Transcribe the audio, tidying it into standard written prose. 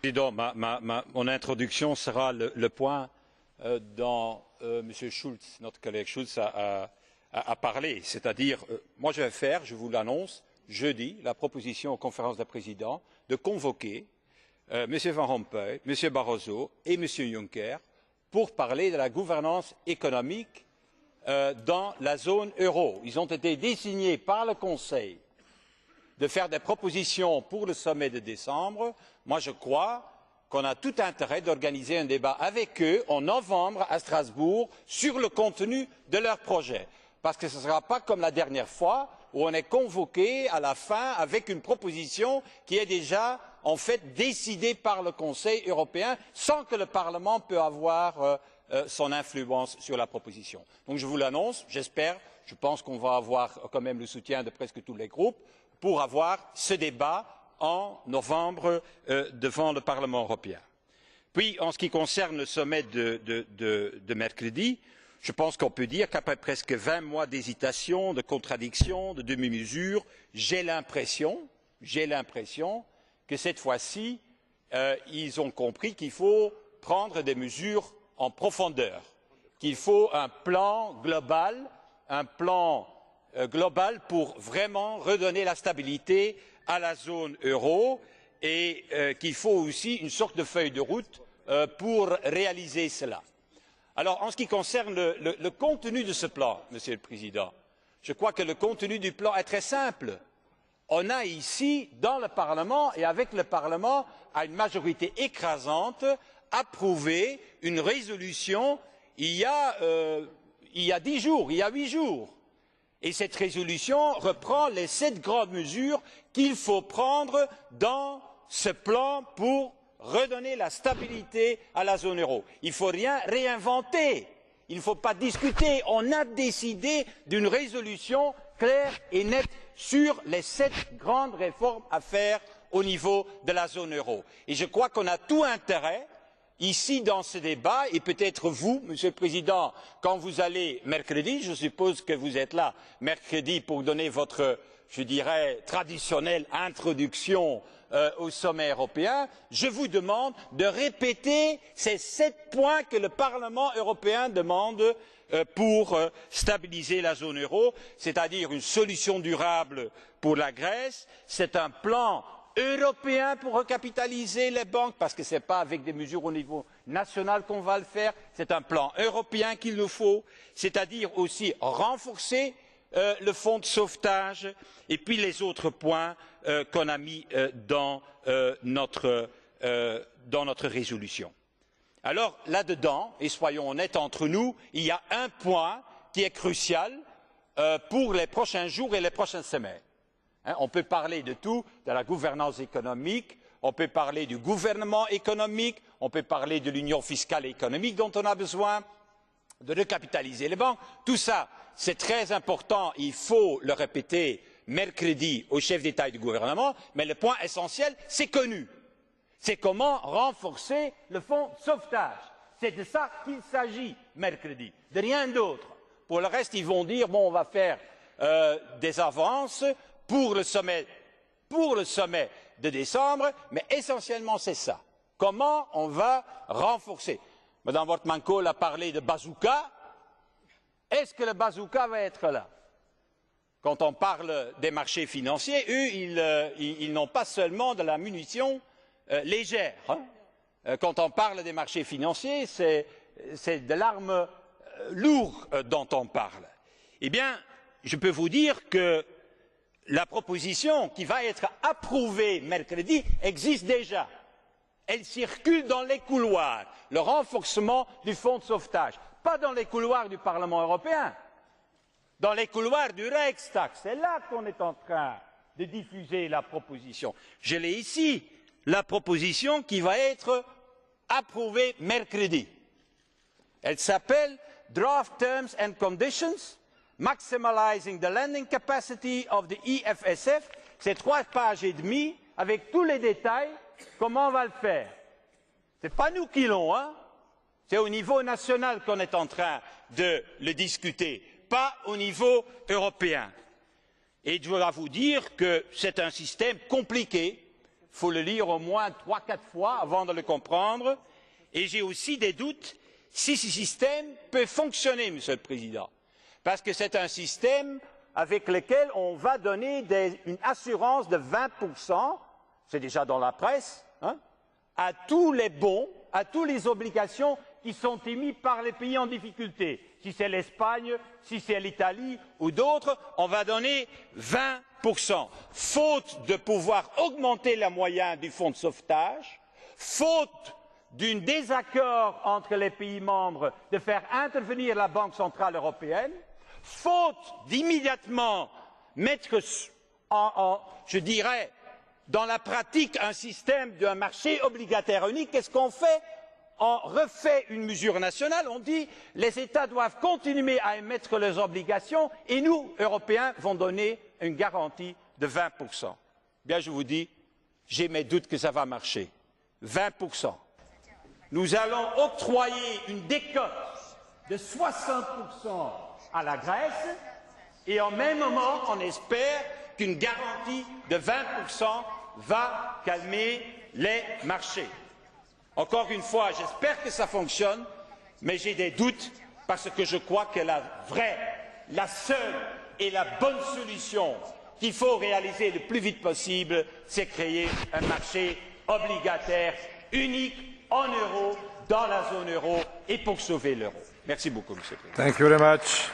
Président, mon introduction sera le point dont M. Schulz, notre collègue Schulz, a parlé. C'est-à-dire, moi je vais faire, je vous l'annonce, jeudi, la proposition aux conférences des présidents de convoquer M. Van Rompuy, M. Barroso et M. Juncker pour parler de la gouvernance économique dans la zone euro. Ils ont été désignés par le Conseil de faire des propositions pour le sommet de décembre. Moi, je crois qu'on a tout intérêt d'organiser un débat avec eux en novembre à Strasbourg sur le contenu de leur projet. Parce que ce ne sera pas comme la dernière fois où on est convoqué à la fin avec une proposition qui est déjà en fait décidée par le Conseil européen sans que le Parlement puisse avoir son influence sur la proposition. Donc je vous l'annonce, j'espère, je pense qu'on va avoir quand même le soutien de presque tous les groupes pour avoir ce débat en novembre devant le Parlement européen. Puis, en ce qui concerne le sommet de mercredi, je pense qu'on peut dire qu'après presque 20 mois d'hésitation, de contradiction, de demi-mesure, j'ai l'impression que cette fois-ci, ils ont compris qu'il faut prendre des mesures en profondeur, qu'il faut un plan global pour vraiment redonner la stabilité à la zone euro et qu'il faut aussi une sorte de feuille de route pour réaliser cela. Alors, en ce qui concerne le contenu de ce plan, Monsieur le Président, je crois que le contenu du plan est très simple. On a ici, dans le Parlement et avec le Parlement, à une majorité écrasante, approuvé une résolution il y a 10 jours, il y a 8 jours. Et cette résolution reprend les 7 grandes mesures qu'il faut prendre dans ce plan pour redonner la stabilité à la zone euro. Il ne faut rien réinventer, il ne faut pas discuter. On a décidé d'une résolution claire et nette sur les 7 grandes réformes à faire au niveau de la zone euro. Et je crois qu'on a tout intérêt, ici dans ce débat, et peut-être vous, Monsieur le Président, quand vous allez mercredi, je suppose que vous êtes là mercredi pour donner votre, je dirais, traditionnelle introduction au sommet européen, je vous demande de répéter ces 7 points que le Parlement européen demande pour stabiliser la zone euro, c'est-à-dire une solution durable pour la Grèce, c'est un plan européen pour recapitaliser les banques, parce que ce n'est pas avec des mesures au niveau national qu'on va le faire, c'est un plan européen qu'il nous faut, c'est-à-dire aussi renforcer le fonds de sauvetage et puis les autres points qu'on a mis dans notre résolution. Alors là-dedans, et soyons honnêtes entre nous, il y a un point qui est crucial pour les prochains jours et les prochaines semaines. On peut parler de tout, de la gouvernance économique, on peut parler du gouvernement économique, on peut parler de l'union fiscale et économique dont on a besoin, de recapitaliser les banques. Tout ça, c'est très important, il faut le répéter mercredi aux chefs d'État et de gouvernement, mais le point essentiel, c'est connu. C'est comment renforcer le fonds de sauvetage. C'est de ça qu'il s'agit mercredi, de rien d'autre. Pour le reste, ils vont dire, bon, on va faire des avances pour le sommet de décembre, mais essentiellement c'est ça. Comment on va renforcer? Mme Wortmann Kool a parlé de bazooka. Est-ce que le bazooka va être là? Quand on parle des marchés financiers, eux, ils n'ont pas seulement de la munition légère. Quand on parle des marchés financiers, c'est de l'arme lourde dont on parle. Eh bien, je peux vous dire que la proposition qui va être approuvée mercredi existe déjà. Elle circule dans les couloirs, le renforcement du fonds de sauvetage. Pas dans les couloirs du Parlement européen, dans les couloirs du Reichstag. C'est là qu'on est en train de diffuser la proposition. Je l'ai ici, la proposition qui va être approuvée mercredi. Elle s'appelle Draft Terms and Conditions Maximizing the Lending Capacity of the EFSF, c'est 3 pages et demie avec tous les détails, comment on va le faire. Ce n'est pas nous qui l'avons, c'est au niveau national qu'on est en train de le discuter, pas au niveau européen. Et je dois vous dire que c'est un système compliqué, faut le lire au moins 3-4 fois avant de le comprendre. Et j'ai aussi des doutes si ce système peut fonctionner, Monsieur le Président. Parce que c'est un système avec lequel on va donner une assurance de 20%, c'est déjà dans la presse, hein, à tous les bons, à toutes les obligations qui sont émises par les pays en difficulté. Si c'est l'Espagne, si c'est l'Italie ou d'autres, on va donner 20%. Faute de pouvoir augmenter les moyens du fonds de sauvetage, faute d'un désaccord entre les pays membres de faire intervenir la Banque centrale européenne, faute d'immédiatement mettre je dirais, dans la pratique un système d'un marché obligataire unique, qu'est-ce qu'on fait? On refait une mesure nationale, on dit les États doivent continuer à émettre leurs obligations et nous, Européens, allons donner une garantie de 20%. Bien, je vous dis, j'ai mes doutes que ça va marcher. 20%. Nous allons octroyer une décote de 60% à la Grèce et en même moment, on espère qu'une garantie de 20% va calmer les marchés. Encore une fois, j'espère que ça fonctionne, mais j'ai des doutes parce que je crois que la vraie, la seule et la bonne solution qu'il faut réaliser le plus vite possible, c'est créer un marché obligataire unique en euro, dans la zone euro et pour sauver l'euro. Merci beaucoup, Monsieur le Président. Thank you very much.